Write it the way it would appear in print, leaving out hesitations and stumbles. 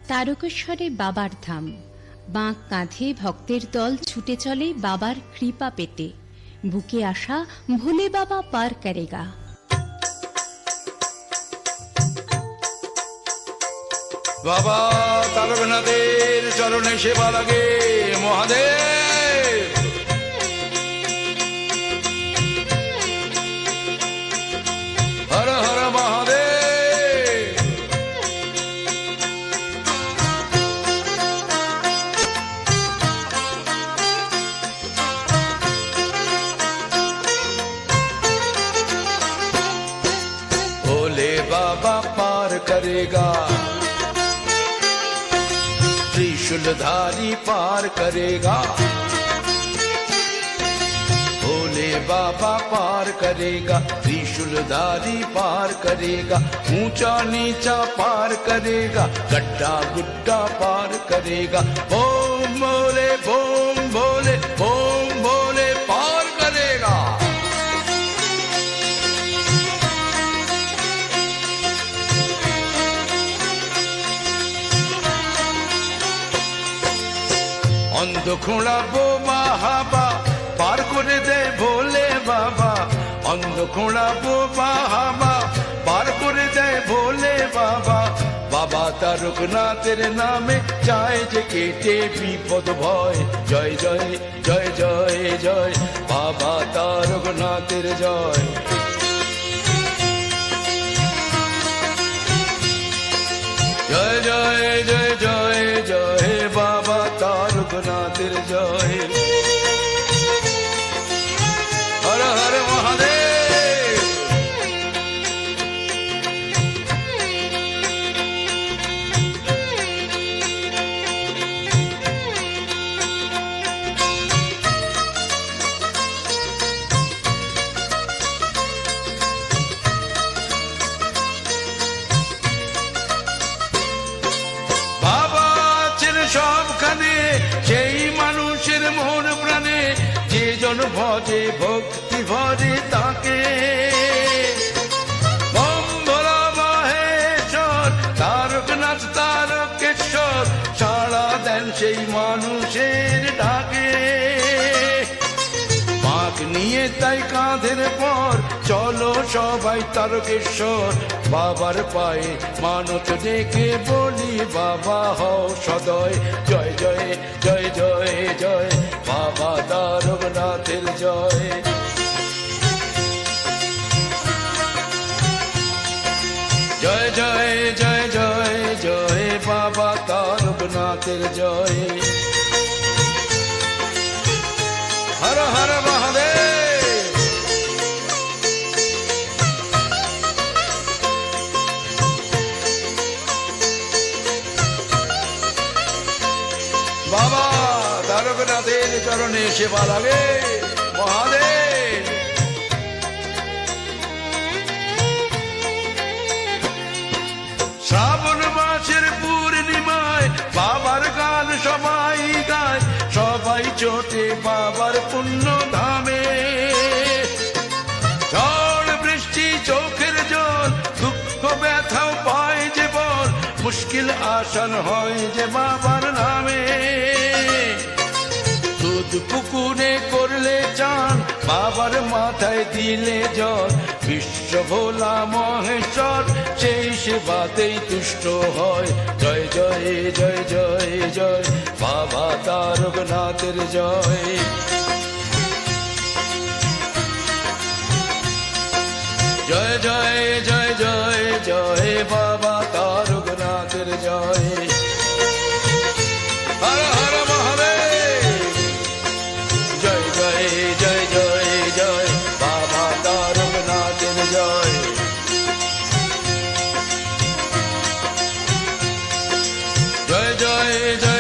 তারকেশ্বরে বাবার ধাম। বাঁক কাঁধে ভক্তের দল ছুটে চলে বাবার কৃপা পেতে। বুকে আসা ভোলে বাবা পার করেগা। বাবা তারকনাথের চরণে সেবা লাগে মহাদেব। হর হর মহাদেব। भोले बाबा पार करेगा, त्रिशूलधारी पार करेगा। भोले बाबा पार करेगा, त्रिशूलधारी पार करेगा। ऊंचा नीचा पार करेगा, गड्ढा गुड्ढा पार करेगा। ओम भोले बोम भोले बोम भोले पार करेगा। অন্ধ খোঁড়া বোমা হাবা পার করে দেয় ভোলে বাবা। অন্ধ খোঁড়া বোমা হাবা পার করে দেয় ভোলে বাবা। বাবা তারকনাথের নামে চায় যে কেটে বিপদ ভয়। জয় জয় জয় জয় জয় বাবা তারকনাথের জয়। জয় জয় জয় জয় জয় বাবা তারকনাথের জয়। হর হর মহাদেব। সবখানে সেই মানুষের মন প্রাণে যে জন ভজে ভক্তি ভরে তাকে। ওম ভোলা মহেশ্বর তারকনাথ তারকেশ্বর সাড়া দেন সেই মানুষের ডাকে। বাঁক নিয়ে তাই কাঁধের পর চলো সবাই তারকেশ্বর। বাবার পায়ে মানত ডেকে বলি বাবা হও সদয়। জয় জয় জয় জয় জয় বাবা তারকনাথের জয়। জয় জয় জয় জয় জয় বাবা তারকনাথের জয়। হর হর মহাদেব। বাবা তারকনাথের চরণে সেবা লাগে মহাদেব। শ্রাবণ মাসের পূর্ণিমায় বাবার গান সবাই গায়। সবাই চোটে বাবার পুণ্য ধামে। ঝড় বৃষ্টি চোখের জল দুঃখ ব্যথাও পায় যে বল। মুশকিল আসান হয় যে বাবার নামে। দুধ পুকুরে করলে চান বাবার মাথায় দিলে জল। বিশ্ব ভোলা মহেশ্বর সেই সেবাতেই তুষ্ট হয়। জয় জয় জয় জয় জয় বাবা তারকনাথের জয়। জয় জয় জয় জয় জয় বাবা তারকনাথের জয়। হর হর মহাদেব। জয় জয় জয় জয় জয় বাবা তারকনাথের জয়। জয় জয় জয়